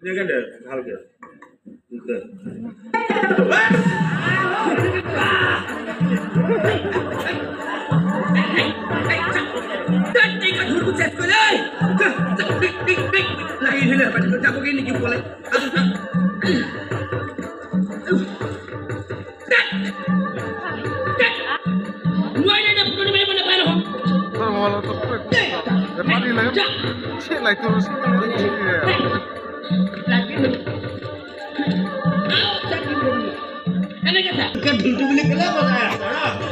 এনেকৈ দে ভালকৈ দে লাগি দিলে যাবগৈ নেকি ক'লে ঢোলটো বুলি ক'লে বজাই আছে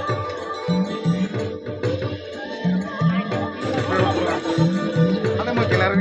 মই গেলাৰী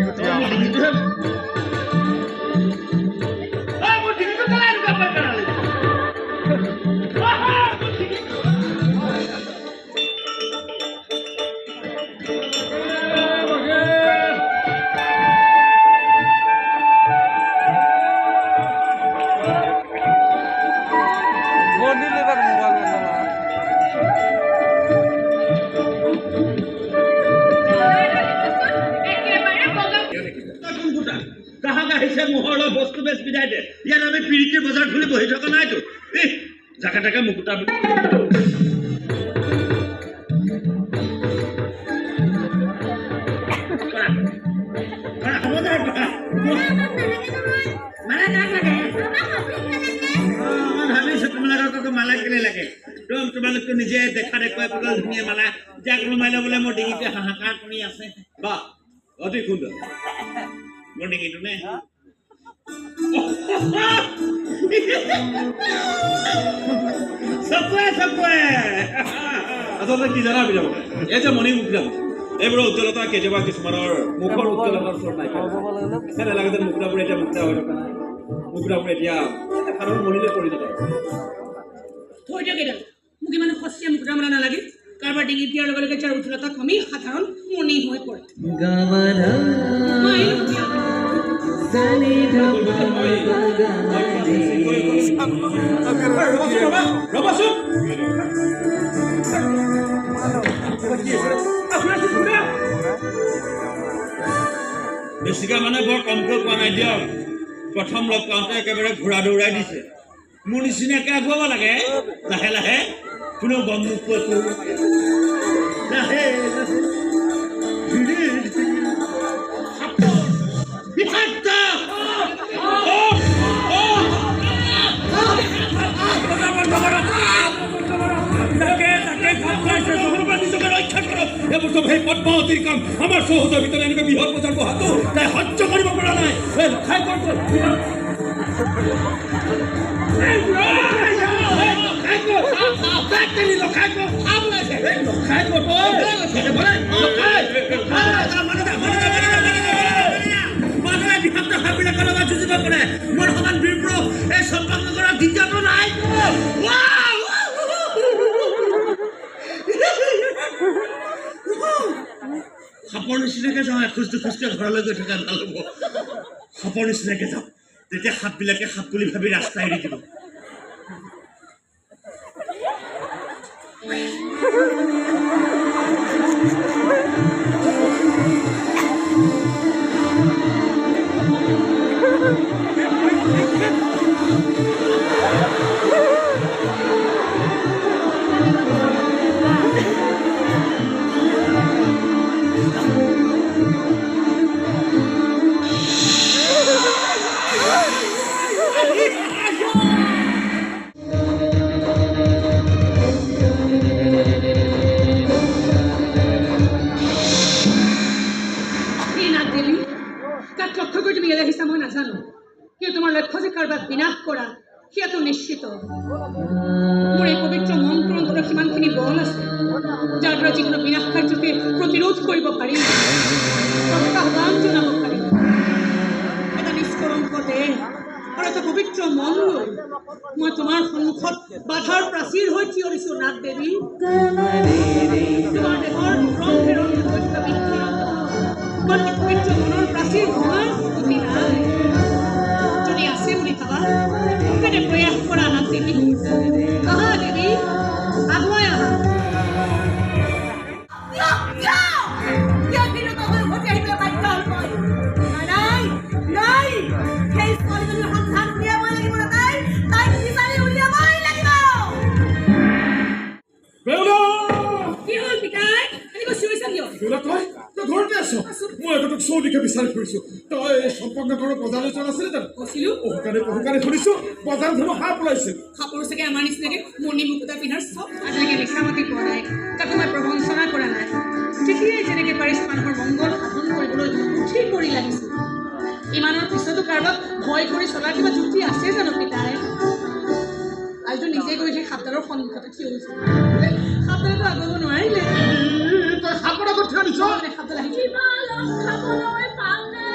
বস্তু বেচ বিদায় দে ইয়াত আমি পিৰিতি বজাৰ খুলি বহি থকা নাইতো জাকা টাকা মুকুতা ভাবিছো তোমালোকক মালা কেলে লাগে তোমালোকতো নিজে দেখা দেখুৱাই পেলাই ধুনীয়া মালা যাক ৰুমাই ল'বলৈ মোৰ ডিঙিতে হাহাকাৰ কৰি আছে বা অতি সুন্দৰ মোৰ ডিঙিটো নে আচলতে কি জানা বিলাক এই যে মণি মুকুতা এইবোৰৰ উজ্জ্বলতা কেতিয়াবা কিছুমানৰ মুখৰ উজ্জ্বলতাৰ ওচৰত নাই নালাগে যে মুকুতাবোৰ এতিয়া মুকুতা হৈ থকা নাই মুকুতাবোৰ এতিয়া সাধাৰণ মণিলে পৰিণত থৈ দিয়ক এতিয়া মোক ইমান সস্তীয়া মুকুতা মালা নালাগে কাৰোবাৰ ডিঙি দিয়াৰ লগে লগে যাৰ উজ্জ্বলতা কমি সাধাৰণ মণি হৈ পৰে বেছিকৈ মানে বৰ কমকৈ পোৱা নাই দিয়ক প্ৰথম লগ পাওঁতে একেবাৰে ঘোঁৰা দৌৰাই দিছে মোৰ নিচিনাকৈ আগুৱাব লাগে লাহে লাহে কোনেও গম নোপোৱাটো লাহে পদ্মাৱতীৰ কাম আমাৰ চৌহদৰ ভিতৰত এনেকৈ বৃহৎ বজাৰ বহাটো তাই সহ্য কৰিব পৰা নাই যুঁজিব পাৰে মোৰ সমান বীৰপুৰুষ এই চম্পকনগৰৰ দ্বিতীয়টো নাই সাপৰ নিচিনাকৈ যাওঁ এখোজ দুখোজকৈ ঘৰলৈ গৈ থকা ভাল হ'ব সাপৰ নিচিনাকৈ যাওঁ তেতিয়া সাপবিলাকে সাপ বুলি ভাবি ৰাস্তা এৰি দিব বিনাশ কৰা সেয়াটো নিশ্চিত মোৰ এই পবিত্ৰ মন্ত্ৰৰ অন্তৰত সিমানখিনি বল আছে যাৰ দ্বাৰা যিকোনো বিনাশ কাৰ্যকে প্ৰতিৰোধ কৰিব পাৰি আহ্বান জনাব পাৰি এটা নিষ্কলংক দেহ আৰু এটা পবিত্ৰ মন লৈ মই তোমাৰ সন্মুখত বাধাৰ প্ৰাচীৰ হৈ থিয় দিছোঁ নাগ দেৱী তোমাৰ দেহৰ ৰং ফেৰণ হৈ থকা বৃদ্ধি তোমাৰ পবিত্ৰ মনৰ প্ৰাচীৰ ভঙাৰ গতি নাই যদি আছে বুলি ভাবা তেনে প্ৰয়াস কৰা নাগ দেৱী আহা দেৱী আগুৱাই আহা কিয় বিৰত হৈ উভতি আহিবলৈ বাধ্য হ'ল মই নাই নাই সেই ছোৱালীজনীৰ সন্ধান উলিয়াবই লাগিব তাই তাইক বিচাৰি উলিয়াবই লাগিব। কি হ'ল পিতাই এনেকৈ চিঞৰিছা কিয়? ঘৰতে আছ মই তোক চৌদিশে বিচাৰি ফুৰিছো তই সম্পৰ্কনগৰৰ বজাৰলৈ যোৱা নাছিলে জানো কৈছিলো পহুকাৰে শুনিছো বজাৰ ধুনো সাপ ওলাইছিল সাপৰ চাগে আমাৰ নিচিনাকে মণি মুকুতা পিন্ধাৰ চব আজিলৈকে লিখা মাতি পোৱা নাই তাকো মই প্ৰবঞ্চনা কৰা নাই যেতিয়াই যেনেকৈ পাৰিছো মানুহৰ মংগল সাধন কৰিবলৈ উঠি পৰি লাগিছো ইমানৰ পিছতো কাৰোবাক ভয় কৰি চলাৰ কিবা যুক্তি আছে জানো পিতাই আজিতো নিজে গৈ সেই সাপডালৰ সন্মুখতে থিয় হৈছো সাপডালেতো আগুৱাব নোৱাৰিলে তই সাপৰ আগত থিয় দিছ সাপডাল আহি খাবলৈ পালে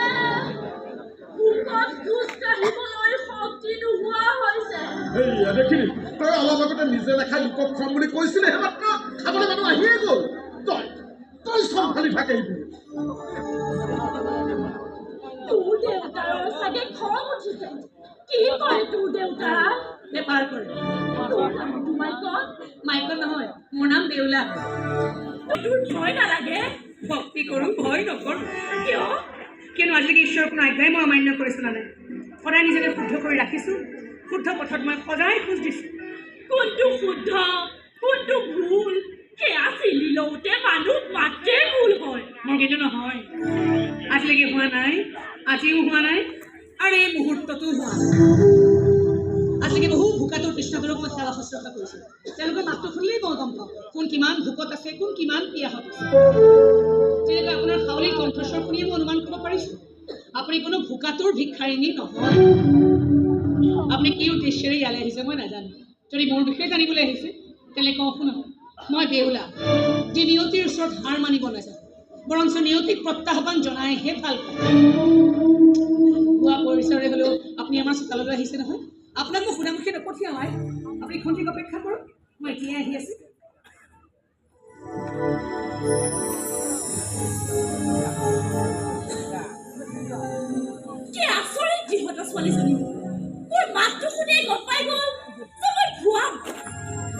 ভোকত খোজ কাঢ়িবলৈ শক্তি নোহোৱা হৈছে। এইয়া দেখিলি তই অলপ আগতে নিজে নাখাই লোকক খুৱাম বুলি কৈছিলে মাত্ৰ খাবলৈ মানুহ আহিয়ে গ'ল তই তই চম্ভালি থাক এইবোৰ তোৰ দেউতাৰ চাগে খং উঠিছে। কি কৰে তোৰ দেউতা? বেপাৰ কৰে তোৰ নামটো মাইকত? মাইকত নহয় মোৰ নাম বেউলা তোৰ ভয় নালাগে? ভক্তি কৰোঁ ভয় নকৰোঁ কিয়? কিয়নো আজিলৈকে ঈশ্বৰৰ কোনো আজ্ঞাই মই অমান্য কৰিছোঁ নাই সদায় নিজকে শুদ্ধ কৰি ৰাখিছোঁ শুদ্ধ পথত মই সদায় খোজ দিছোঁ কোনটো শুদ্ধ কোনটো ভুল সেয়া চিনি লওঁতে মানুহ মাত্ৰেই ভুল হয়। মোৰ কিন্তু নহয় আজিলৈকে হোৱা নাই আজিও হোৱা নাই আৰু এই মুহূৰ্ততো হোৱা নাই আজিলৈকে বহু ভোকাটোৰ কৃষ্ণটোৰক মই সেৱা শুশ্ৰূষা কৰিছোঁ তেওঁলোকৰ মাতটো শুনিলেই মই গম পাওঁ কোন কিমান ভোকত আছে কোন কিমান পিয়াহত আছে যেনেকৈ আপোনাৰ হাউলিৰ কণ্ঠস্বৰ শুনিয়ে মই অনুমান কৰিব পাৰিছোঁ আপুনি কোনো ভোকাটোৰ ভিক্ষাৰিণী নহয় আপুনি কি উদ্দেশ্যেৰে ইয়ালৈ আহিছে মই নাজানো যদি মোৰ বিষয়ে জানিবলৈ আহিছে তেন্তে কওঁ শুনক মই বেউলা যি নিয়তিৰ ওচৰত হাৰ মানিব নাজানো বৰঞ্চ নিয়তিক প্ৰত্যাহ্বান জনাইহে ভাল পায় হোৱা পৰিচয়ৰে হ'লেও আপুনি আমাৰ চোতাললৈ আহিছে নহয় আপোনাক মই সুধামুখে নপঠিয়াওঁৱাই আপুনি খন্তেক অপেক্ষা কৰক মই এতিয়াই আহি আছোঁ কি আচৰিত যিহত ছোৱালীজনী মোৰ মাতটো শুনিয়ে গম পাই গ'ল যে মই ভুৱাম।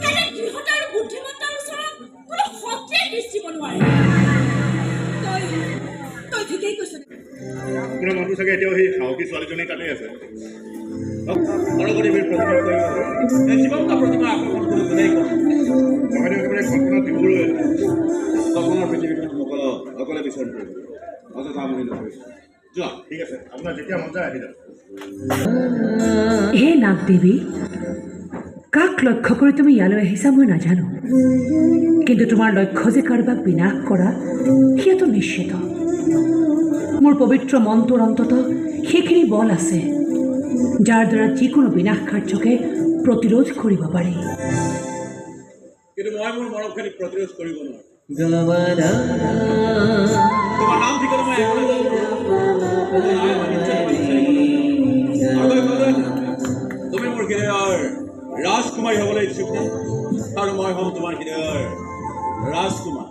এনে যিহত আৰু বুদ্ধিমত্তাৰ ওচৰত কোনো শক্তিয়ে দৃষ্টিব নোৱাৰে। তই ঠিকেই কৈছ আপোনাৰ মানুহ চাগে এতিয়াও সেই সাহসী ছোৱালীজনীৰ কাৰণেই আছে সৰস্বতীৰ প্ৰতিমা কৰিব জীৱন্ত প্ৰতিমা আকৰ্ষণ কৰিবলৈ কওঁ মহাদেৱ একেবাৰে কল্পনা দিবলৈ কল্পনাৰ পৃথিৱীখন অকলে বিচাৰ কৰিব অযথা আমনি নকৰিব যোৱা ঠিক আছে আপোনাৰ যেতিয়া মন যায় আহি যাওক হে নাগ দেৱী কাক লক্ষ্য কৰি তুমি ইয়ালৈ আহিছা মই নাজানো কিন্তু তোমাৰ লক্ষ্য যে কাৰোবাক বিনাশ কৰা সেইটো নিশ্চিত মোৰ পবিত্ৰ মনটোৰ অন্তত সেইখিনি বল আছে যাৰ দ্বাৰা যিকোনো বিনাশ কাৰ্যকে প্ৰতিৰোধ কৰিব পাৰি কিন্তু মই মোৰ মৰমখিনি প্ৰতিৰোধ কৰিব নোৱাৰোঁ তোমাৰ নাম ঠিকনা মই তুমি মোৰ হৃদয়ৰ ৰাজকুমাৰী হ'বলৈ ইচ্ছুক নে আৰু মই হ'ম তোমাৰ হৃদয়ৰ ৰাজকুমাৰ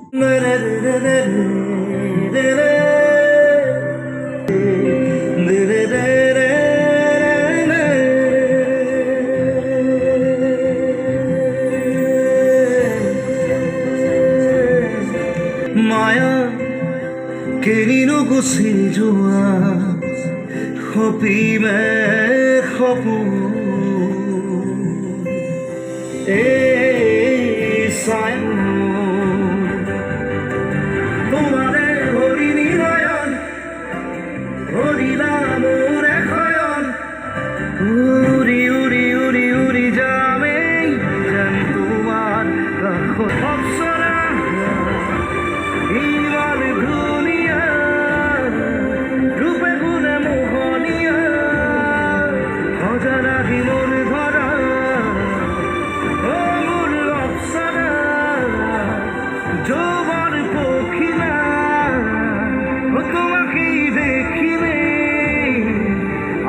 মায়া কেনিনো গুচি যোৱা সপীমে সপোন এই ছায়া তোমাৰে হৰিণী নয়ন হৰিলা মোৰ এশয়ন উৰি উৰি উৰি উৰি যামেই যেন তোমাৰ কাষত অপ্সৰা ইমান ধুনীয়া ৰূপে গুণে মোহনীয়া অজানা মোৰ ধৰা অ মোৰ অপ্সৰা যৌৱন পখিলা তোমাকে দেখিলে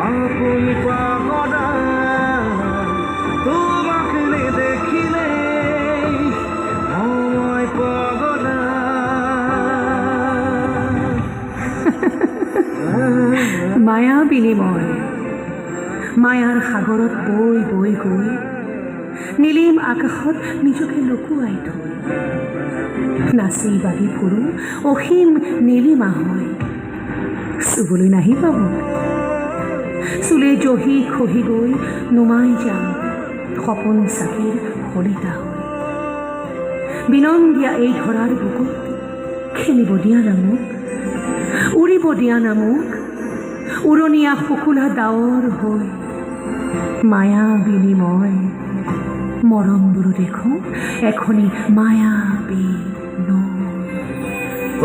আপোন পাগলা তোমাকে নেদেখিলে মই পাগলা মায়া বিনিময় মায়াৰ সাগৰত বৈ বৈ গৈ নীলিম আকাশত নিজকে লুকুৱাই থৈ নাচি বাগি ফুৰো অসীম নীলিমা হৈ চুবলৈ নাহিবা মোক চুলে জহি খহি গৈ নুমাই যাম সপোন চাকিৰ শলিতা হৈ। বিনন্দীয়া এই ধৰাৰ বুকুত খেলিব দিয়া নামুক, উৰিব দিয়া নামুক, উৰণীয়া শুকুলা ডাৱৰ হৈ। মায়া বিনিময় মৰমবোৰো দেখোঁ এখনি মায়াবী নৈ।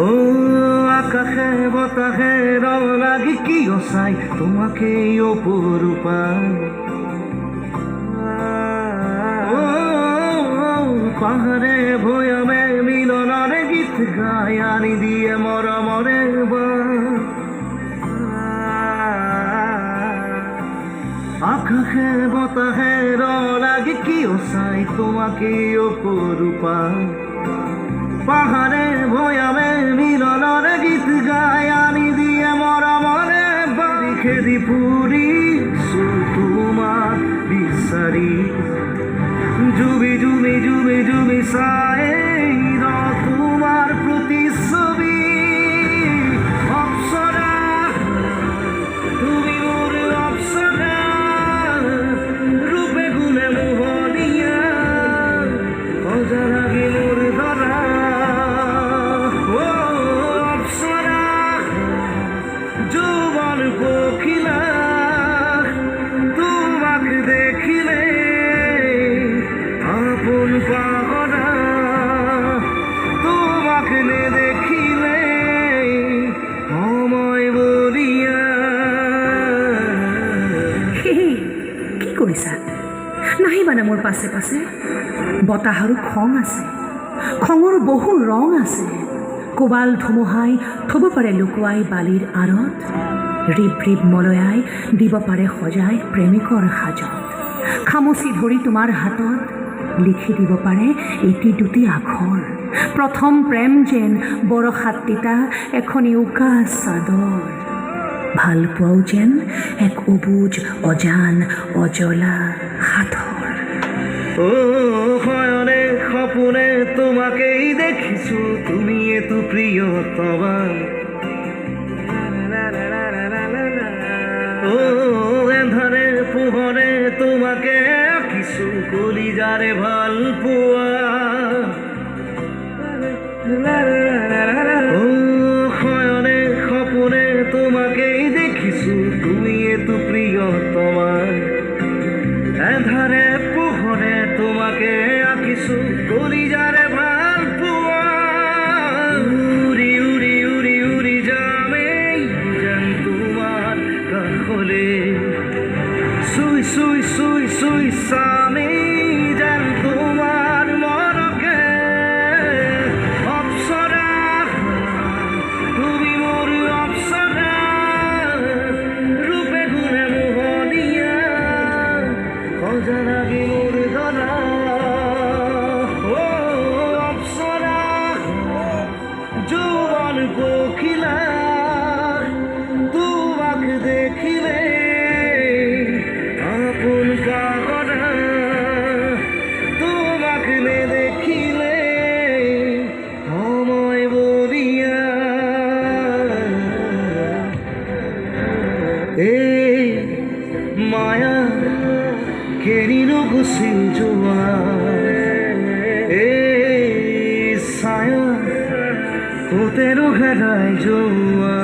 ও আকাশে বতাহে রং লাগি কি চাই তোমাকে অপরূপায়। ও পাহাড়ে ভৈয়ামে মিলনের গীত গায় আনি দিয়ে মরমরে আকাশে বতাহে রং লাগি কি চাই তোমাকে অপরূপায়। পাহাড়ে ভয়ামে মিলনের গীত গায় আনি দিয়ে মরমরে বাড়ি খেদি পুরি তোমার বিচারি। জুবি জুবি জুবি জুবি চাই তোমার প্রতিচ্ছবি। অপ্সরা তুমি মোর অপ্সরা, রূপে গুণে মোহনিয়া অজানা গিনুর ধরা। যৌবন কোকিলা তোমাকে দেখিলে আপন পাগলা, তোমাকে দেখিলে সময় বলিয়া। কি কৰিছা? নাহিবানে মোৰ পাছে পাছে? বতাহৰো খং আছে, খঙৰো বহু ৰং আছে। কোবাল ধুমুহাই থ'ব পাৰে লুকুৱাই বালিৰ আঁৰত, ৰিব ৰিব মলয়াই দিব পাৰে সজাই প্ৰেমিকৰ সাজত। খামুচি ধৰি তোমাৰ হাতত লিখি দিব পাৰে এটি দুটি আখৰ। প্ৰথম প্ৰেম যেন বৰষাত তিতা এখনি উকা চাদৰ। ভাল পোৱাও যেন এক অবুজ অজান অজলা সাঁথৰ। ও শয়নে সপোনে তোমাকেই দেখিছো, তুমি এতো প্ৰিয়তমা। ও এন্ধাৰে পোহৰে তোমাকে আঁকিছো, কলিজাৰে ভাল পোৱা। ও শয়নে সপোনে তোমাকেই দেখিছো, তুমি এতো প্ৰিয়তমা। এধাৰে পোহৰে তোমাকে আঁকিছো, কলিজাৰে ভাল পোৱা। উৰি উৰি উৰি উৰি যামে যেন তোমাৰ কাষলে, চুই চুই চুই চুই চামে যেন তোমাৰ মনকে। অপ্সৰা তুমি মোৰ অপ্সৰা, ৰূপে গুণে মোহনিয়া অজানা গিনুর ধরা। ও অপ্সরা যৌবন কোকিলা তোমাকে দেখিলে আপন পাগলা, তোমাকে দেখিলে সময় বলিয়া। এই মায়া কেনিনো গুছিল যোৱা, এই ছায়া কতেনো হেৰাই যোৱা।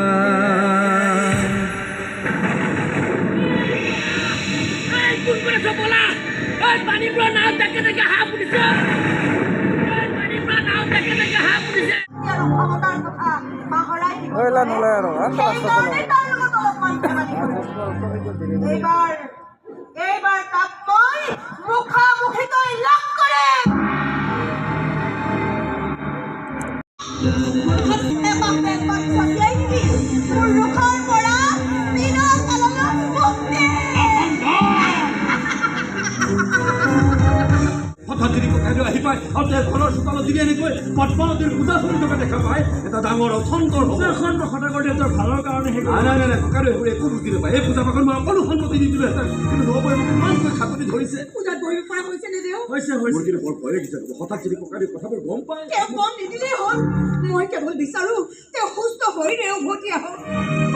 এইবাৰ তাক মই মুখামুখিকৈ লগ কৰিম। মোৰ মুখৰ পৰা চিৰকাললৈ মুক্তি। হঠাৎ যদি ককাইদেউ আহি পায় আৰু তেওঁৰ ঘৰৰ চোতালত যদি এনেকৈ পদ্মাৱতীৰ পূজা চলি থকা দেখা পায়, এটা ডাঙৰ অসন্তৰ হ'ব। এখন সদায় কৰি তেওঁৰ ভালৰ কাৰণে নাই নাই নাই, ককাইদেউ সেইবোৰ একো বুজি নাপায়। এই পূজা পাখন মই অকলো সন্মতি নিদিলোহেঁতেন, কিন্তু নবৈ মোক ইমানকৈ খাটনি ধৰিছে। পূজাত বহিব পৰা হৈছে নে দেও? মোৰ কিন্তু বৰ ভয় লাগিছে হঠাৎ যদি ককাই কথাবোৰ গম পায় তেওঁক মন নিদিলেই হ'ল মই কেৱল বিচাৰো তেওঁ সুস্থ শৰীৰে উভতি আহক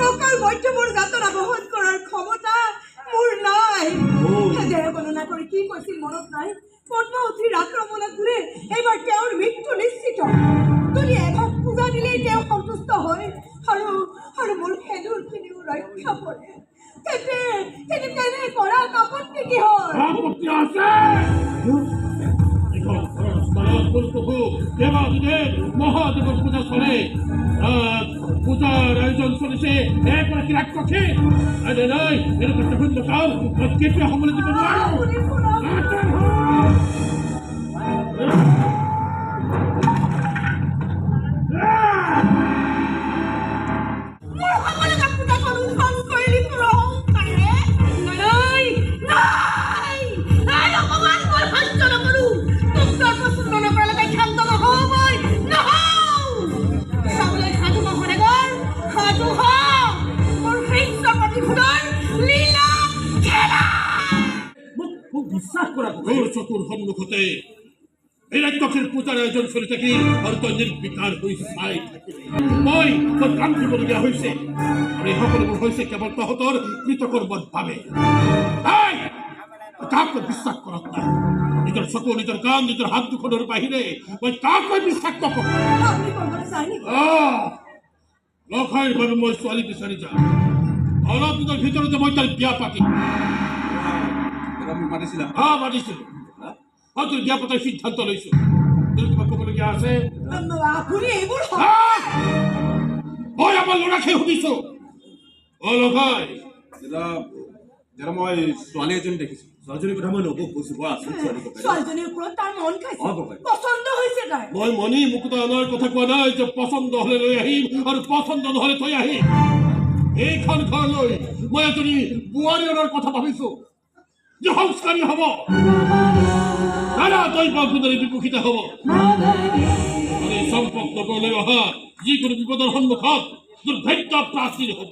অকাল মধ্যমৰ যাতনা বহন কৰাৰ ক্ষমতা মোৰ নাই দেহ গণনা কৰি কি কৈছিল মনত নাই পদ্মাৱতীৰ আক্ৰমণত বোলে এইবাৰ তেওঁৰ মৃত্যু নিশ্চিত যদি এভাগ পূজা দিলেই তেওঁ সন্তুষ্ট হয় আৰু মোৰ সেন্দুৰখিনিও ৰক্ষা পৰে তেনে কৰা আপত্তি কি হয় আপত্তি আছে এখন ধৰ্মস্থলত প্ৰভু দেৱাদিদেৱ মহাদেৱৰ পূজা চলে পূজাৰ আয়োজন চলিছে এগৰাকী ৰাক্ষসী নাই এনেকুৱা দেখোন বচাও মই কেতিয়া সময় দিব নোৱাৰো আপুনি শুনক মোৰ সকলোকে পূজাখন উৎসৱ কৰিলি তোৰ অহংকাৰে নাই অপমান মই সহ্য নকৰো তোক তোৰ পচন্দ নকৰালৈকে ক্ষান্ত নহ'বই চাবলৈ সাধু মহানগৰ সাধু হওক মোৰ হৃষ্ট প্ৰতিশোধৰ লীলা খেলা মোক বিশ্বাস কৰা তোৰ চকুৰ সন্মুখতে এই ৰাক্ষসীৰ পূজাৰ আয়োজন চলি থাকিল আৰু তই নিৰ্বিকাৰ হৈ চাই থাকিলি মই কাম কৰিবলগীয়া হৈছে আৰু এই সকলোবোৰ হৈছে কেৱল তহঁতৰ কৃতকৰ্মৰ বাবে কাকো বিশ্বাস কৰক নাই নিজৰ চকু নিজৰ কাণ নিজৰ হাত দুখনৰ বাহিৰে মই কাকো বিশ্বাস নকৰোঁ আপুনি ক'বলৈ চাই নেকি লখাইৰ বাবে মই ছোৱালী বিচাৰি যাম অলপ দিনৰ ভিতৰতে মই তাৰ বিয়া পাতিম মাতিছিলা মাতিছিলো তোৰ বিয়া পতাৰ সিদ্ধান্ত লৈছো তোৰ কিবা ক'বলগীয়া আছে আপুনি এইবোৰ মই আমাৰ ল'ৰাকহে সুধিছো লখাই দাদা মই ছোৱালী এজনী দেখিছোঁ ছোৱালীজনীৰ কথা মই নবৌক কৈছোঁ বৰ আচৰিত ছোৱালী ছোৱালীজনীৰ ওপৰত তাৰ মন খাইছে পচন্দ হৈছে তাই মই মণি মুকুতা অনাৰ কথা কোৱা নাই যে পচন্দ হ'লে লৈ আহিম আৰু পচন্দ নহ'লে থৈ আহিম এইখন ঘৰলৈ মই এজনী বোৱাৰী অনাৰ কথা ভাবিছো যে সংস্কাৰী হ'ব নানা দৈৱ গুণেৰে বিকশিত হ'ব আৰু এই সম্পৰ্ক নগৰলৈ অহা যিকোনো বিপদৰ সন্মুখত দুৰ্ভাগ্য প্ৰাচীৰ হ'ব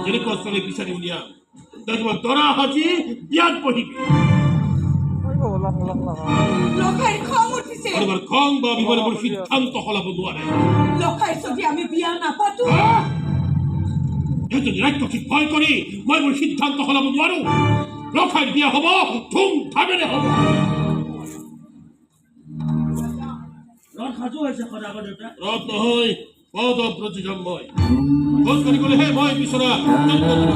যেনেকুৱা ছোৱালী বিচাৰি উলিয়াম তোমাৰ দৰা সাজি বিয়াত বহিবি লখাইৰ খং উঠিছে আৰু খং বা বিমানে মোৰ সিদ্ধান্ত সলাব নোৱাৰে লখাইৰ যদি আমি বিয়া নাপাতো এজনী ৰাক্ষসীক ভয় কৰি মই মোৰ সিদ্ধান্ত সলাব নোৱাৰো লখাইৰ বিয়া হ'ব ধুমধামেৰে হ'ব ৰথ সাজু হৈছে সদাগৰ দেউতা ৰথ নহয় পদব্ৰজী যাম মই খোজ কাঢ়ি গ'লেহে মই বিচৰা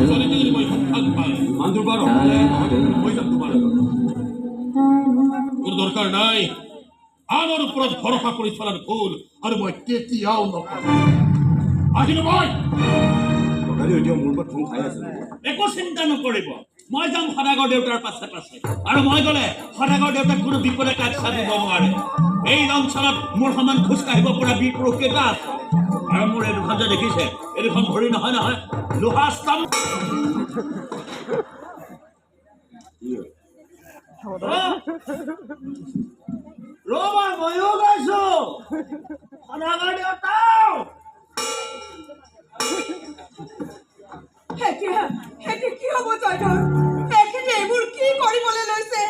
ছোৱালীজনী মই সন্ধান পাম মানুহ বাৰ মই যাম তোমাৰ মোৰ দৰকাৰ নাই আনৰ ওপৰত ভৰসা কৰি চলাৰ ভুল আৰু মই কেতিয়াও নকৰোঁ আহিলো মই এতিয়া মোৰ পৰা ঠোং খাই আছে একো চিন্তা নকৰিব মই যাম সদাগৰ দেউতাৰ পাছে পাছে আৰু মই গ'লে সদাগৰ দেউতাক কোনো বিপদে কাষ চাপিব নোৱাৰে এই অঞ্চলত মোৰ সমান খোজ কাঢ়িব পৰা বীৰ পুৰুষ কেইটা আছে আৰু মোৰ এই দুখন যে দেখিছে এই দুখন ভৰি নহয় লোহা স্তম্ভ ৰবা ময়ো গাইছো সদাগৰ দেউতা কি হ'ব জয়ধৰ তেখেতে এইবোৰ কি কৰিবলৈ লৈছে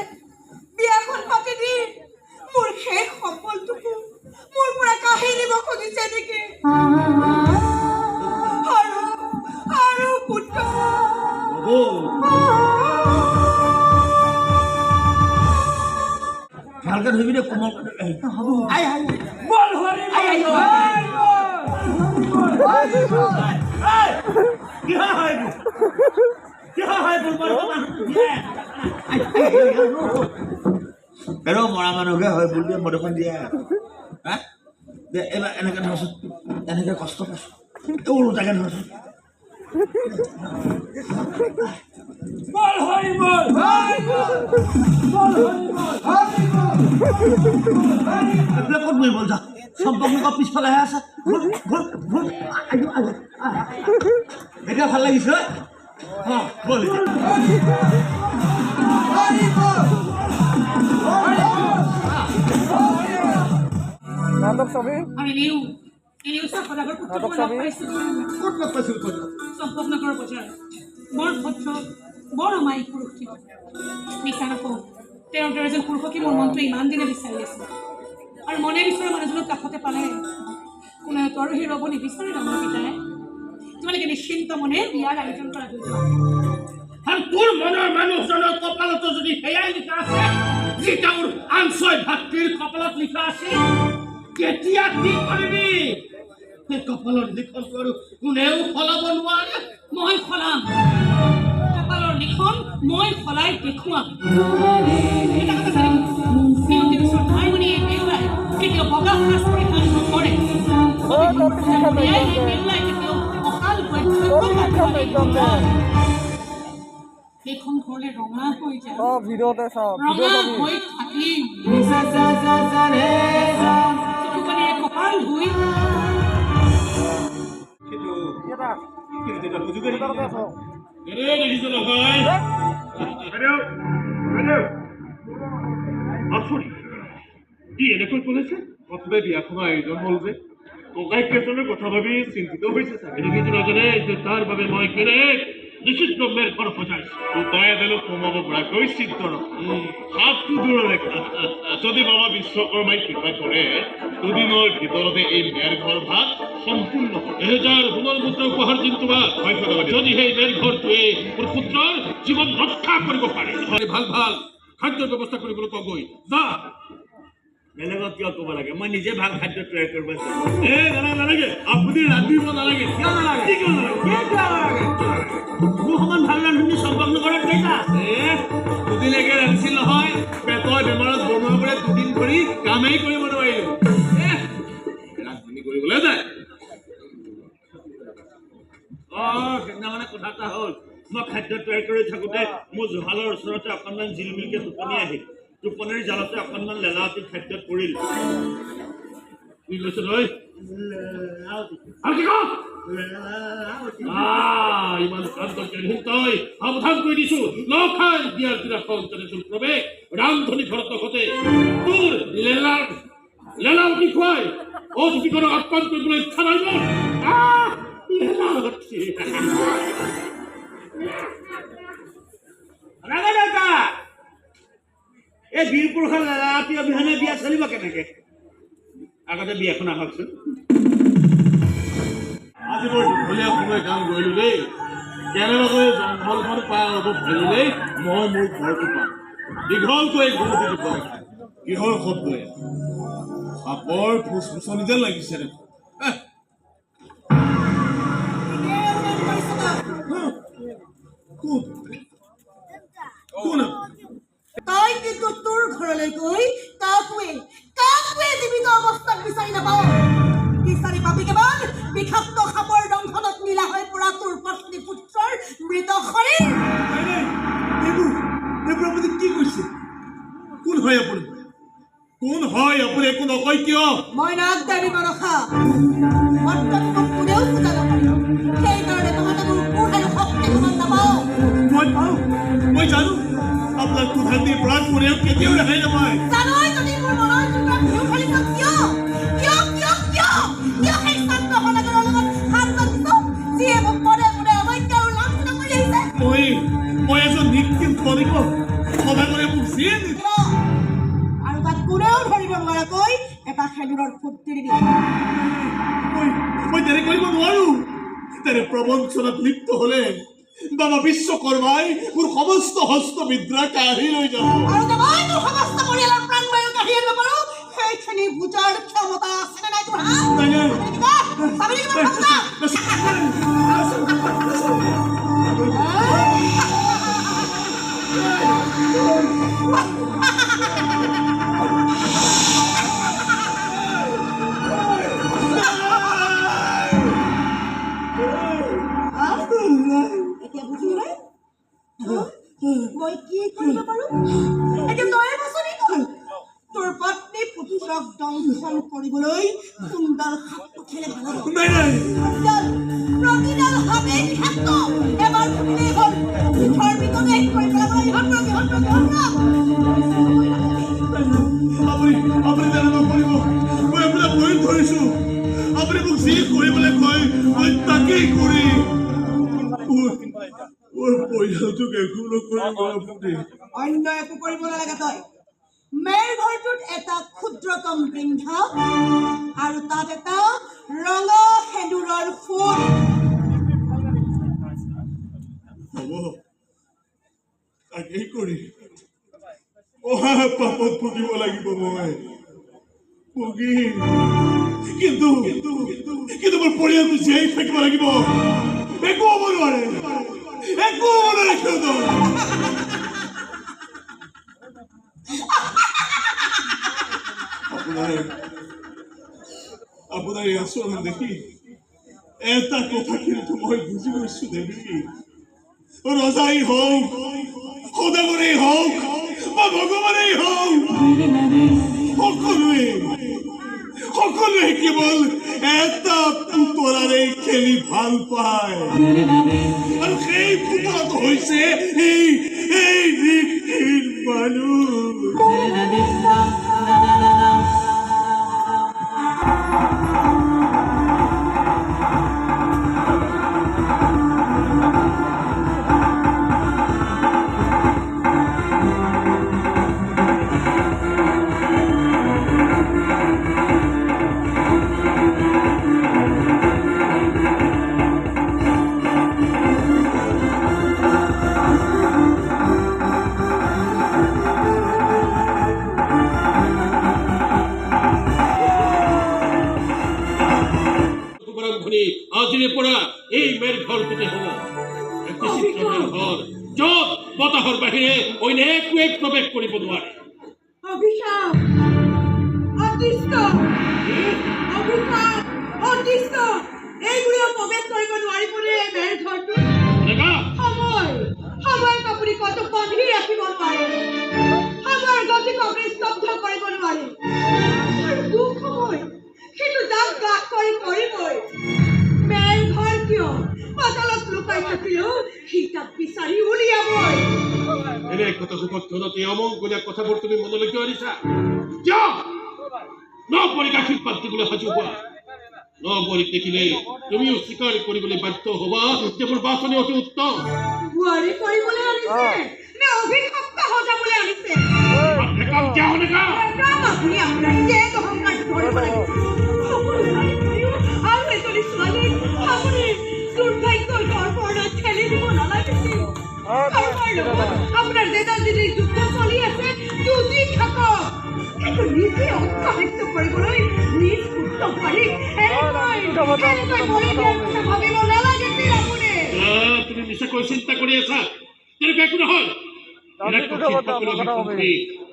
বিয়াখন পাতি দি মোৰ শেষ সফলটোকো মোৰ পৰা কাঢ়ি নিব খুজিছে নেকি আৰু পুত্ৰ ভালকে ধৰিবি দে কোমল মৰা মানুহকে হয় বুলি মদখন দিয়া এবাৰ এনেকে ধৰচোন এনেকে কষ্ট পাইছো ওলোটাকে ধৰচোন ক'ত মৰিব যা সম্পৰ্ক পিছফালেহে আছে এতিয়া ভাল লাগিছে সম্পৰ্কনগৰ বজাৰ বৰ ভদ্ৰ বৰ অমায়িক পুৰুষ তেওঁ মিছা নকওঁ তেওঁৰ দৰে এজন পুৰুষকে মোৰ মনটোৱে ইমান দিনে বিচাৰি আছে আৰু মনে বিচৰা মানুহজনক কাষতে পালে কোনেওতো আৰু সেই ৰ'ব নিবিচাৰে ডাঙৰ পিতাই তোমালোকে নিশ্চিন্ত মনে বিয়াৰ আয়োজন কৰা হৈ যোৱা আৰু তোৰ মনৰ মানুহজনৰ কপালতো যদি সেয়াই লিখা আছে যি তেওঁৰ আনছয় ভাতৃৰ কপালত লিখা আছে কেতিয়া কি কৰিবি সেই কপালৰ লিখনটো আৰু কোনেও সলাব নোৱাৰে মই সলাম কপালৰ লিখন মই সলাই দেখুৱাম এটা কথা জানিম সিহঁতে ওচৰত ভাইমণি এই পেৰুৱাই কেতিয়াও বগা সাজ পৰিধান নকৰে এই পেৰুৱাই কেতিয়াও অকাল সেইখন ঘৰলে ৰঙা হৈ যায় ৰঙা হৈ থাকিম চকুপানীৰে কপাল ধুই দেখিছো নহয় কি এনেকৈ ক'লেছে প্ৰথমে বিয়াখনৰ আয়োজন হ'ল যে ককাইক কেইজনৰ কথা ভাবি চিন্তিত হৈছে চাগে দেখিছো নাজানে যে তাৰ বাবে মই কেনেক নিশ্চিত ব্ৰহ্মেৰ ঘৰ সজাইছো উপায় এডালো সোমাব পৰাকৈ চিন্ত সাপটো দূৰৰ ৰেখা যদি বাবা বিশ্বকৰ্মাই কৃপা কৰে দুদিনৰ ভিতৰতে এই মেৰ ঘৰ ভাগ সম্পূৰ্ণ হ'ব 1000 সোণৰ মুদ্ৰা উপহাৰ দিম তোমাক যদি সেই মেৰ ঘৰটোৱে মোৰ পুত্ৰৰ জীৱন ৰক্ষা কৰিব পাৰে ভাল ভাল খাদ্যৰ ব্যৱস্থা কৰিবলৈ কগৈ যা বেলেগক কিয় ক'ব লাগে মই নিজে ভাল খাদ্য তৈয়াৰ কৰিব নালাগে আপুনি ৰান্ধিব নালাগে কিয় নালাগে মোৰ সমান ভাল ৰান্ধনি সম্ভৱ নগৰত কেইটা দুদিনলৈকে ৰান্ধিছিল নহয় পেটৰ বেমাৰত বনোৱাবোৰে দুদিন ধৰি কামেই কৰিব নোৱাৰিলো ৰান্ধনি কৰিবলৈ যায় সেইদিনা মানে কথা এটা হ'ল মই খাদ্য তৈয়াৰ কৰি থাকোঁতে মোৰ জোহালৰ ওচৰতে অকণমান জিলমিলকৈ টোপনি আহিল টোপনিৰ জালতে অকণমান লেলাৱতী খাদ্যত পৰিল কি কৈছে তই ইমান শান্ত তই সাৱধান কৰি দিছো নখাই বিয়াৰ দিনাখন তেনেচোন প্ৰৱেশ ৰামধনী ঘৰত নঘটে তোৰ লেলাৱতী খুৱাই অতিথিখনক আপ্যায়ন কৰিবলৈ ইচ্ছা নাই মোৰ লেলাৱতী দেউতা এই বীৰ পুৰুষৰ লেলাৱতী অবিহনে বিয়া চলিব কেনেকে আগতে বিয়াখন আহকচোন আজি বৰ দীঘলীয়া সময় কাম কৰিলো দেই কেনেবাকৈ জংঘলখন পাৰ হ'ব পাৰিলেই মই মোৰ ঘৰটো পাম দীঘলকৈ ঘৰটো দিব লাগে কিহৰ শব্দই সাপৰ ফুচফুচনি যেন লাগিছে দেখোন তই কিন্তু তোৰ ঘৰলৈ গৈ কাকুৱে জীৱিত অৱস্থাত বিচাৰি নাপাওঁ বিচাৰি পাবি কেৱল বিষাক্ত সাপৰ দংশনত নীলা হৈ পৰা তোৰ পত্নী পুত্ৰৰ মৃত শৰীৰ এইবোৰ আপুনি কি কৈছে কোন হয় আপুনি একো নকয় কিয় মই নাগদাৰী মনসা বৰ্তমান মোক কোনেও পূজা নকৰিব সেইকাৰণে তহঁতে মোৰ কোন আৰু শক্তি সমান নাপাওঁ মই জানো আপোনাৰ কোঠান্তিৰ পৰা কোনেও কেতিয়াও ৰেহাই নাপায় জানই যদি মোৰ মনৰ যোগা ঘিউ খেলিছ কিয় সেই ছাত্ৰ সমাজৰ লগত হাত বান্ধিছ যিয়ে মোক পদে পদে অবৈধ আৰু লাঞ্ছনা কৰি আহিছে মই এজন নিক্ষিপ ধৰিব সদাগৰে মোক যিয়ে আৰু তাত কোনেও ধৰিব নোৱাৰাকৈ এটা খেলুৰৰ ফুৰ্তি দিবি মই তেনে কৰিব নোৱাৰো তেনে প্ৰবঞ্চনাত লিপ্ত হলে বাবা বিশ্বকৰ্মাই মোৰ সমস্ত হস্তবিদ্যা কাঢ়ি লৈ যাব আৰু মই তোৰ সমস্ত পৰিয়ালৰ প্ৰাণ বায়ু কাঢ়ি আনিব পাৰো সেইখিনি বুজাৰ ক্ষমতা আছে নাই তোৰ মই কি কৰিব পাৰো এতিয়া তই বাছনি কৰ তোৰ পত্নী পুত্ৰক দংশন কৰিবলৈ সুন্দৰ সাপটো খেলে প্ৰতিডাল সাপে বিষাক্ত এবাৰ ফুটিলেই হ'ল মুখৰ ভিতৰতে কৰি পেলাবলৈ আপুনি তেনেকুৱা কৰিব মই আপোনাক ভয় ধৰিছো আপুনি মোক যি কৰিবলৈ কয় মই তাকেই কৰিম মোৰ পৰিয়ালটোক একো নকৰিব আপুনি অন্য একো কৰিব নালাগে তই মেৰ ঘৰটোত এটা ক্ষুদ্ৰতম বৃন্ধা আৰু তাত এটা ৰঙা সেন্দুৰৰ ফুল হ'ব তাকেই কৰি অহা পাপত ভুগিব লাগিব মই ভুগিম কিন্তু মোৰ পৰিয়ালটো জীয়াই থাকিব লাগিব একো হ'ব নোৱাৰে সিহঁতৰ আপোনাৰ এই আচৰণ দেখি এটা কথা কিন্তু মই বুজি গৈছো দেৱী ৰজাই হওক সদাগৰেই হওক বা ভগৱানেই হওক সকলোৱে কেৱল এটা পুতলাৰে খেলি ভাল পায় আৰু সেই পুতলাটো হৈছে এই ঋষিৰ মানুহ আজিৰে পৰা এই মেৰ ঘৰটোতে হ'ব একটি চিত্ৰময় ঘৰ য'ত বতাহৰ বাহিৰে অন্য একোৱে প্ৰৱেশ কৰিব নোৱাৰে অভিশাপ অতিষ্ঠ এইবোৰেও প্ৰৱেশ কৰিব নোৱাৰিবনে এই মেৰ ঘৰটোত সময় আপুনি কত বান্ধি ৰাখিব পাৰে সময়ৰ গতিক আপুনি স্তব্ধ কৰিব নোৱাৰে আৰু দুখ সময় সেইটো দাগ দাগ কৰি কৰিবই মেৰ ঘৰ কিয় পাতালত লুকাই থাকিলেও সীতাক বিচাৰি উলিয়াবই এনে কথা সুপথনতে অমংগলীয়া কথাবোৰ তুমি মনলৈ কিয় আনিছা কিয় নপৰীক আশীৰ্বাদ দিবলৈ সাজু হোৱা নপৰীক দেখিলে তুমিও স্বীকাৰ কৰিবলৈ বাধ্য হবা যে মোৰ বাছনি অতি উত্তম বোৱাৰী কৰিবলৈ আনিছে নে অভিশপ্ত সজাবলৈ আনিছে আপুনি আপোনাৰ যে অহংকাৰ ধৰিব লাগিব আৰু এজনী ছোৱালীক আপুনি দুৰ্ভাগ্যৰ ঘৰখনত ঠেলি দিব নালাগিছিল আপোনাৰ দেউতাৰ যদি যুদ্ধ চলি আছে যুঁজি থাকক কিন্তু নিজে অত্যাহিত কৰিবলৈ নিজ পুত্ৰ পাৰি এনেকৈ বলি দিয়াৰ কথা ভাবিব নালাগিছিল আপুনি তুমি নিশ্চয়কৈ চিন্তা কৰি আছা তেনেকুৱা একো নহয়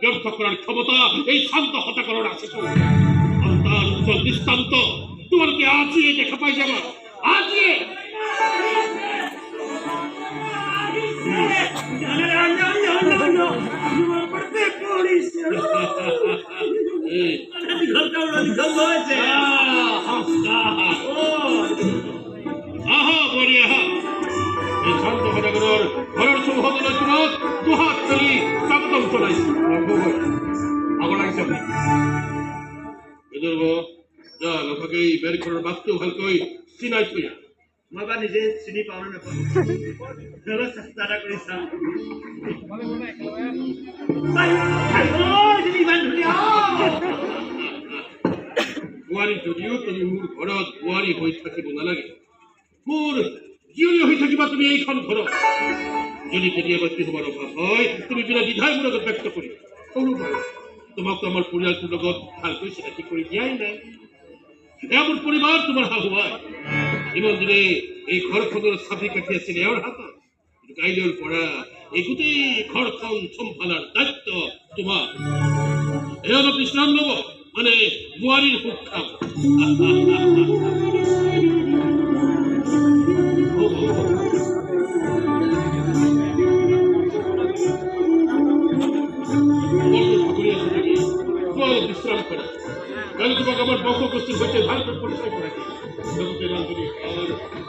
ব্যৰ্থ কৰাৰ ক্ষমতা এই শান্ত হতাকৰৰ আছে সন্তান উজ্জ্বল দৃষ্টান্ত তোমালোকে আজিয়ে দেখা পাই যাবা আজিয়ে আহা বৰি আহা এই শান্ত হতাকৰৰ ঘৰৰ চৌহদলৈ তোমাক দুহাত তুলি স্বাগতম জনাইছো আগৰ লাগিছে লগাকে এই বেৰ ঘৰৰ বাটটো ভালকৈ চিনাই থৈ মই বা নিজে চিনি পাওঁ নে নাপাওঁ চেষ্টা এটা কৰি চাওঁ ইমান ধুনীয়া বোৱাৰী যদিও তুমি মোৰ ঘৰত বোৱাৰী হৈ থাকিব নালাগে মোৰ জীয়ৰী হৈ থাকিবা তুমি এইখন ঘৰত যদি কেতিয়াবা তোমাৰ অভাৱ হয় তুমি বিনা দ্বিধাই মোৰ লগত ব্যক্ত কৰিবা সৰু তোমাকতো আমাৰ পৰিয়ালটোৰ লগত ভালকৈ চিনাকি কৰি দিয়াই নাই এয়া মোৰ পৰিবাৰ তোমাৰ শাহুৱাই ইমান দিনে এই ঘৰখনৰ চাবি কাঠি আছিল এওঁৰ হাতত কাইলৈৰ পৰা এই গোটেই ঘৰখন চম্ভালাৰ দায়িত্ব তোমাৰ এয়া অলপ বিশ্ৰাম ল'ব মানে বোৱাৰীৰ সুখ খাব বিশ্রাম করা কারণ তোমাকে আমার বঙ্গগোষ্ঠীর হইতে ভারতের পরিচয় করে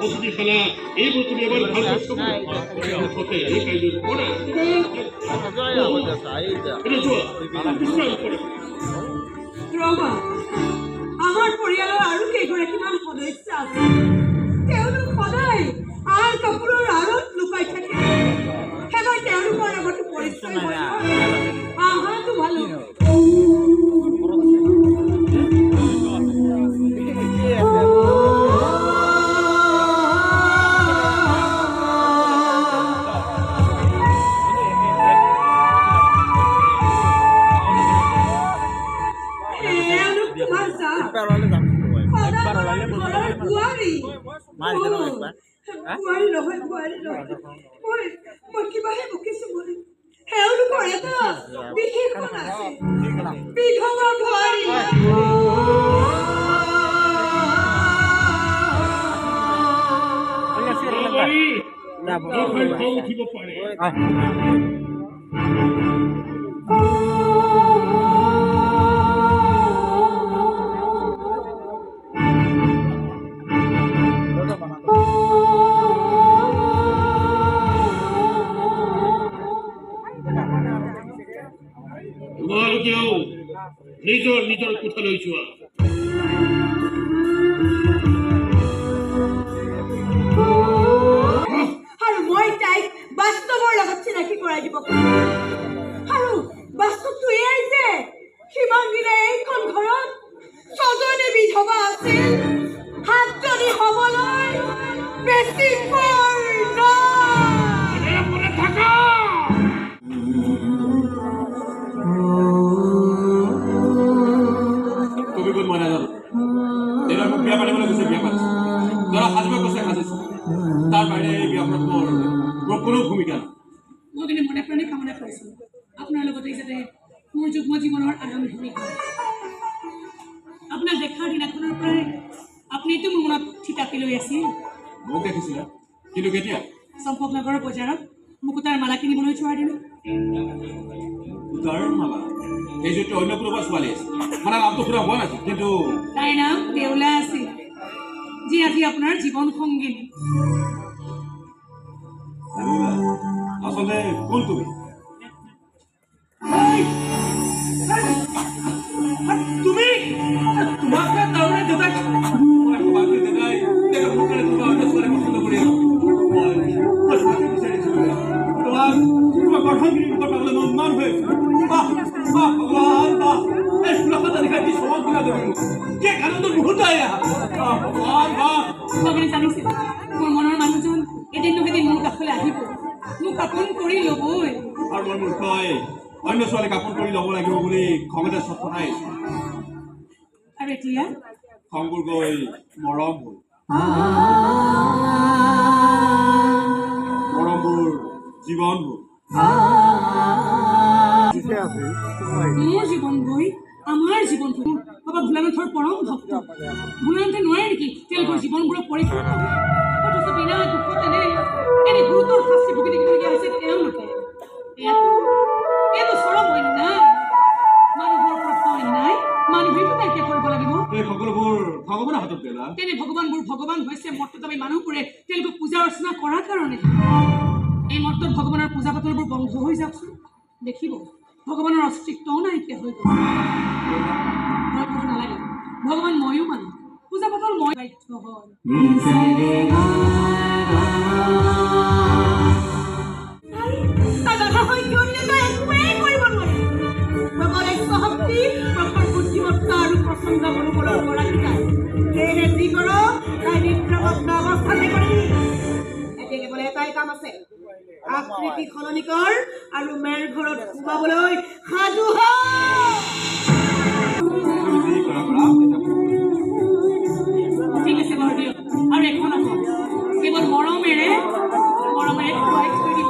ওষুধখানা এইবার তুমি আবার ভারতের হতে এই কাজের পরে বিশ্রাম করে ৰবা আমাৰ পৰিয়ালৰ আৰু কেইগৰাকীমান সদস্য আছে তেওঁলোক সদায় আৰ কাপোৰৰ আঁৰত লুকাই পাই থাকে সেইবাৰ তেওঁলোকৰ লগতো পৰিচয় হয় আহাটো ভালো কিবাহে বকিছো মই তেওঁলোকৰ এটা বিশেষ কথা আছে বিধৱা বোৱাৰী খং উঠিব পাৰে তোমালোকেও নিজৰ নিজৰ কোঠালৈ যোৱা আৰু মই তাইক বাস্তৱৰ লগত চিনাকি কৰাই দিব আৰু বাস্তৱটো এয়াই যে সিমান দিনে এইখন ঘৰত 6জনী বিধৱা আছিল 7জনী হ'বলৈ বেছি মই নাজানো এইবাৰ মোক বিয়া পাতিবলৈ গৈছে বিয়া পাতিছে ধৰা সাজিব কৈছে সাজিছে তাৰ বাহিৰে এই বিয়াখনত মোৰ কোনো ভূমিকা নাই মই কিন্তু মনে প্ৰাণে কামনা কৰিছোঁ আপোনাৰ লগতে যাতে মোৰ যুগ্ম জীৱনৰ আৰম্ভণি হয় আপোনাক দেখাৰ দিনাখনৰ পৰাই আপুনিতো মোৰ মনত থিতাপি লৈ আছিল মোক দেখিছিলে কিন্তু কেতিয়া চম্পকনগৰৰ বজাৰত মুকুতাৰ মালা কিনিবলৈ যোৱাৰ দিনা মুকুতাৰ মালা এই যিটো অন্য কোনোবা ছোৱালী আছে মানে নামটো শুনা হোৱা নাছিল কিন্তু তাইৰ নাম দেউলা আছিল যি আজি আপোনাৰ জীৱন সংগিনী আচলতে কোন তুমি তুমি তোমাক তাৰমানে দেউতাক জানিছিল মোৰ মনৰ মানুহজন এদিন নহয় এদিন মোৰ কাষলৈ আহিব মোক আপোন কৰি ল'বই আৰু মই মোৰ কয় অন্য ছোৱালীক আপোন কৰি ল'ব লাগিব বুলি খঙতে চটফটাই আৰু এতিয়া খংবোৰ গৈ মৰম হ'ল মৰমবোৰ জীৱন হ'ল মোৰ জীৱন গৈ আমাৰ জীৱন হ'ল বাবা ভোলানাথৰ পৰম ভক্ত ভোলানাথে নোৱাৰে নেকি তেওঁলোকৰ জীৱনবোৰক পৰিপূৰ্ণ অথচ বিনা দুখত এনে গুৰুতৰ শাস্তি ভুগি থাকিবলগীয়া হৈছে তেওঁলোকে এইটো চৰম অন্যায় মানুহৰ ওপৰত অন্যায় মানুহেইটো নাইকিয়া কৰিব লাগিব এই সকলোবোৰ ভগৱানৰ হাতত পেলা তেনে ভগৱানবোৰ ভগৱান হৈছে মৰ্তত আমি মানুহবোৰে তেওঁলোকক পূজা অৰ্চনা কৰাৰ কাৰণে এই মৰ্তত ভগৱানৰ পূজা পাতলবোৰ বন্ধ হৈ যাওকচোন দেখিব ভগৱানৰ অস্তিত্বও নাইকিয়া হৈ গ'ল ভয় কৰিব নালাগে ভগৱান ময়ো মানো পূজা পাতল মই বাধ্য হয় বুদ্ধিমত্তা আৰু প্ৰচণ্ড মনোবলৰ পৰা শিকায় সেয়েহে যি কৰ তাই নিদ্ৰামগ্ন অৱস্থাতে কৰিবি এতিয়া কেৱল এটাই কাম আছে আকৃতি সলনি কৰ আৰু মেৰ ঘৰত সোমাবলৈ সাজু হ ঠিক আছে বাৰু দিয়ক আৰু এখন আকৌ কেৱল মৰমেৰে খুৱাই থৈ দিব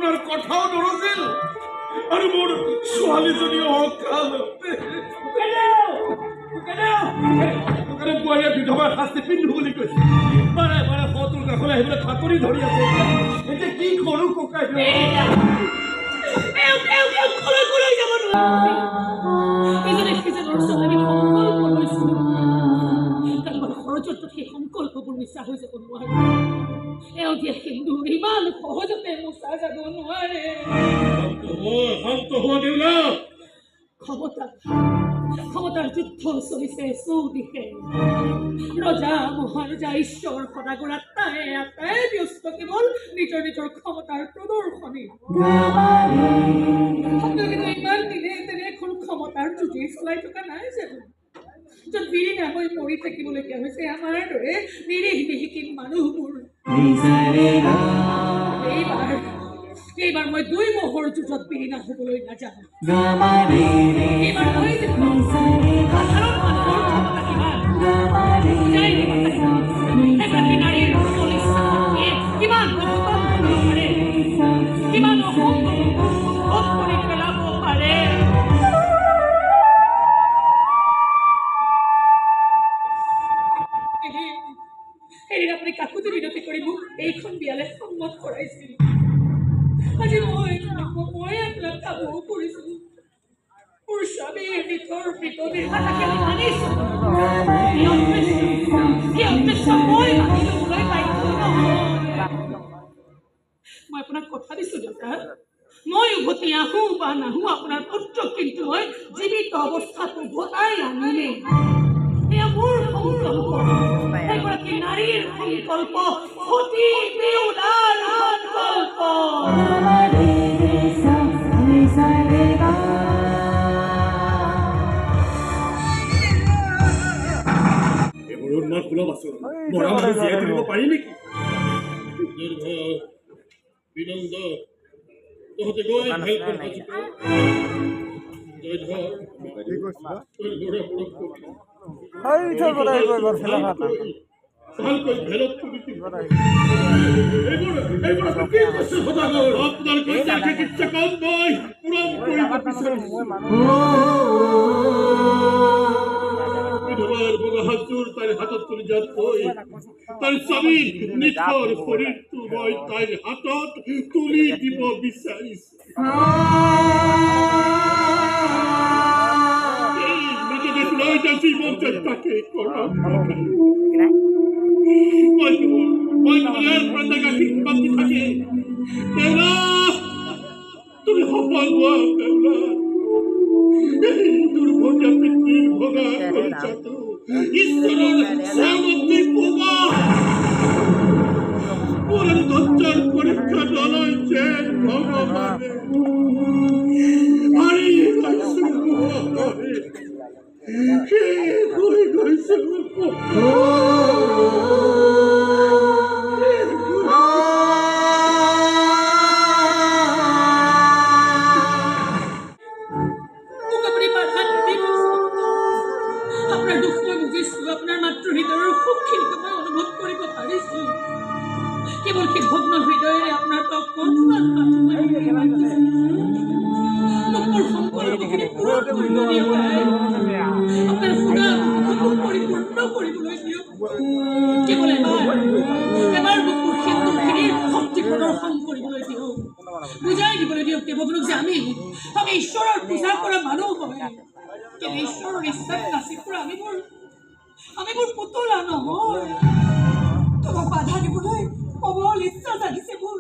এবাৰ কথাও নৰছিল আৰু মোৰ ছোৱালীজনী অকালতে বোৱাৰীয়ে বিধৱাৰ শাস্তি পিন্ধো বুলি কৈছে বাৰে বাৰে শটোৰ কাষলৈ আহিবলৈ খাতৰি ধৰি আছে এতিয়া কি কৰো ককাই সেই সংকল্পবোৰ মিছা হৈ যাব নোৱাৰে এওঁ দিয়া সিন্ধু ইমান সহজতে মোচা যাব নোৱাৰে ক্ষমতাৰ যুদ্ধ চলিছে চৌদিশে ৰজা মহাৰজা ঈশ্বৰ সদাগৰ আটাই ব্যস্ত কেৱল নিজৰ নিজৰ ক্ষমতাৰ প্ৰদৰ্শনী আপোনালোকে ইমান দিনে তেনে এখন ক্ষমতাৰ যুঁজি চলাই থকা নাই জানো য'ত বিৰিণা হৈ মৰি থাকিবলগীয়া হৈছে আমাৰ দৰে নিৰীহ নিশিকিন মানুহবোৰ এইবাৰ মই 2 মহৰ যুঁজত বিৰিণা হ'বলৈ নাযাওঁ এইবাৰ মই সাধাৰণ মানুহৰ ক্ষমতা কিমান এগৰাকী নাৰীৰ কিমান পাৰে কিমান অসম্ভৱ কৰি পেলাব পাৰে এদিন আপুনি কাকুতি মিনতি কৰি মোক এইখন বিয়ালে সন্মত কৰাইছিল আজি মই আপোনাক কামো কৰিছো মোৰ স্বামীৰ মৃতৰ মৃতদেহ আনিছো মই আপোনাক কথা দিছো দেউতা মই উভতি আহো বা নাহো আপোনাৰ পুত্ৰক কিন্তু মই জীৱিত অৱস্থাত উভতাই আনিলে এয়া মোৰ সংকল্প এগৰাকী নাৰীৰ সংকল্প সতী বেউলাৰ সংকল্প এইবোৰ উন্মাদ সুলভ আছো মৰা মানুহ জীয়াই তুলিব পাৰি নেকি বিনন্দ তহঁতে গৈ হেল্প তাইৰ হাতত তুলি যাত থৈ তাইৰ স্বামীৰ নিথৰ শৰীৰটো মই তাইৰ হাতত তুলি দিব বিচাৰিছো মৃতদেহ লৈ যাচ্ছি মঞ্চত তাকে কৰাম মই তোমাৰ প্ৰত্যেক বাকি থাকে দেউলা তুমি সফল হোৱা দেউলা দুৰ্ভোগা পিতৃৰ ভোগা কৰিছাতো ঈশ্বৰৰ শ্যামতি পোৱা মোৰ ধৈৰ্যৰ পৰীক্ষা নলয় যে ভগৱানে হাৰি গৈছো হৈ গৈছো কেবল কি ভগ্ন হৃদয়ে আপনাৰ পৰিপূৰ্ণ কৰিবলৈ দিয়ক কেৱল এবাৰ বুকুৰ সিন্দুৰখিনিৰ শক্তি প্ৰদৰ্শন কৰিবলৈ দিয়ক বুজাই দিবলৈ দিয়ক দেৱগুৰুক যে আমি ঈশ্বৰৰ পূজা কৰা মানুহ হয় কিন্তু ঈশ্বৰৰ ইচ্ছাত নাচি ফুৰা আমিবোৰ পুতলা নহয় তোমাক বাধা দিবলৈ প্ৰবল ইচ্ছা জাগিছে মোৰ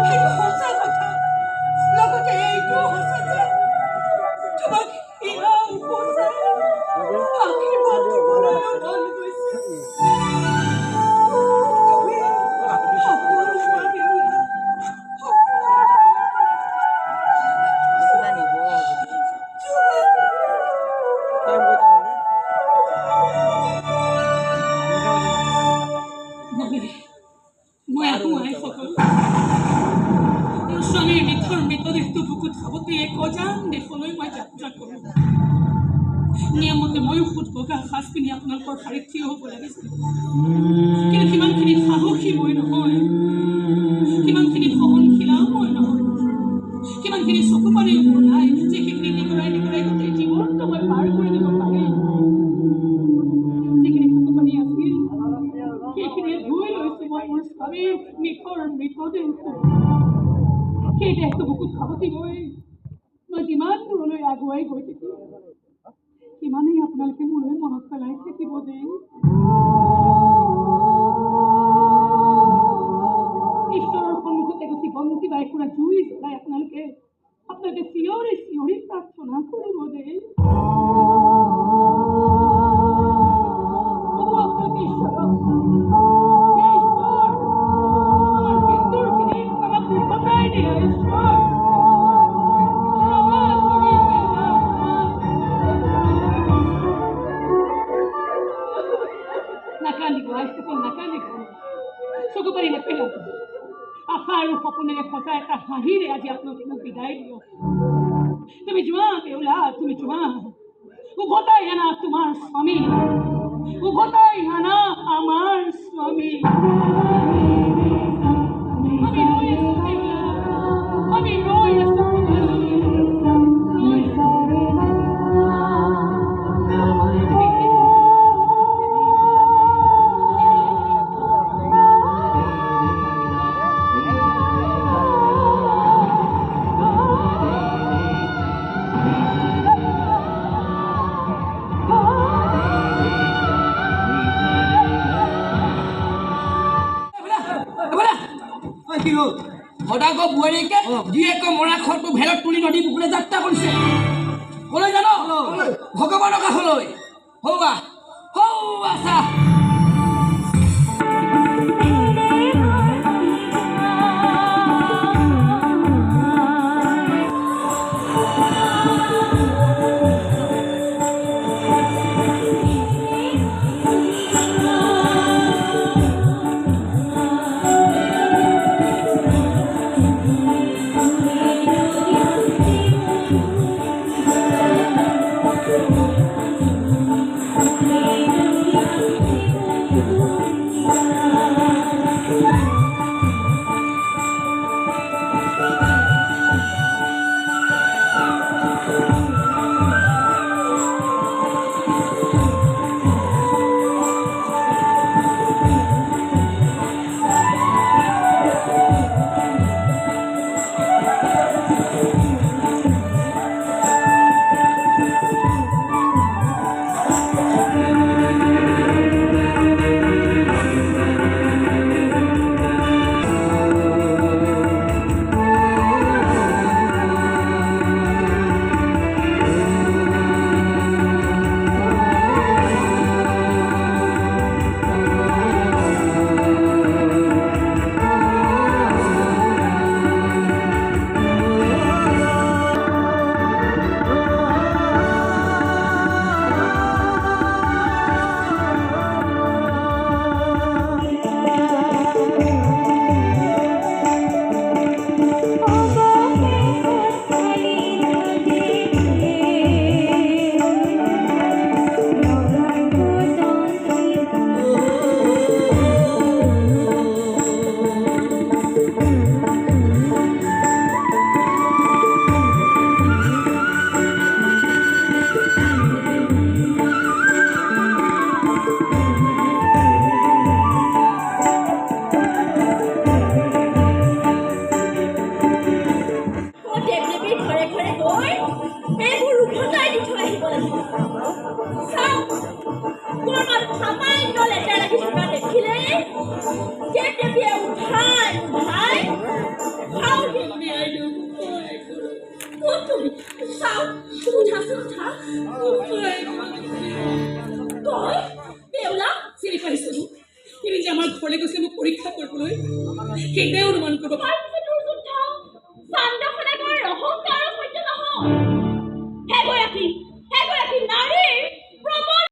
সেইটো সঁচা কথা লগতে এইটো সঁচা যে তোমাক হীৰা উপচাই আশীৰ্বাদ দিবলৈ মন গৈছে স্বামীৰ নিথৰ মৃতদেহটো বুকুত সাৱটি এক অজান দেশলৈ মই যাত্ৰা কৰোঁ নিয়মতে ময়ো ফুট বগা সাজ পিন্ধি আপোনালোকৰ শাৰীত থিয় হ'ব লাগিছিল কিন্তু সিমানখিনি সাহসী মই নহয় সিমানখিনি সহনশীলাও মই সিমানখিনি চকু পানী মোৰ নাই যিখিনি নিগৰাই গোটেই জীৱনটো মই পাৰ কৰি দিব পাৰিম। যিখিনি চকু পানী আছিল সেইখিনি ধুই লৈছো মই মোৰ স্বামীৰ নিথৰ মৃতদেহ। সেই দেহটো বুকুত সাৱটি লৈ মই যিমান দূৰলৈ আগুৱাই গৈ থাকিম সিমানেই আপোনালোকে মোলৈ মনত পেলাই থাকিব দেই। ঈশ্বৰৰ সন্মুখতে গুচি বন্তি বাই ফুৰা জুই জ্বলাই আপোনালোকে চিঞৰি চিঞৰি প্ৰাৰ্থনা কৰিব দেই। আপোনালোকে ঈশ্বৰক আমাৰ সিন্দুৰখিনি আমাক উভতাই দিয়া ঈশ্বৰ। নাকান্দিব আইসকল, নাকান্দিব, চকু পানী নেপেলাব। আশা আৰু সপোনেৰে সঁচা এটা হাঁহিৰে আজি আপোনালোকে মোক বিদায় দিয়ক। তুমি যোৱা বেউলা, তুমি যোৱা, উভতাই আনা তোমাৰ স্বামী, উভতাই আনা আমাৰ স্বামী। আমি ৰৈ আছো বেউলা, আমি ৰৈ আছো। সদাগৰ বোৱাৰীকে জীয়েকে মৰা খৰটো ভেলত তুলি নদী বুকুৰে যাত্ৰা কৰিছে। কলৈ জানো? ভগৱানৰ কাষলৈ। হৌৱা হৌৱা চা। আমাৰ ঘৰলৈ গৈছে মোক পৰীক্ষা কৰিবলৈ, সেইটোৱে অনুমান কৰিব। অহংকাৰ সত্য নহয়।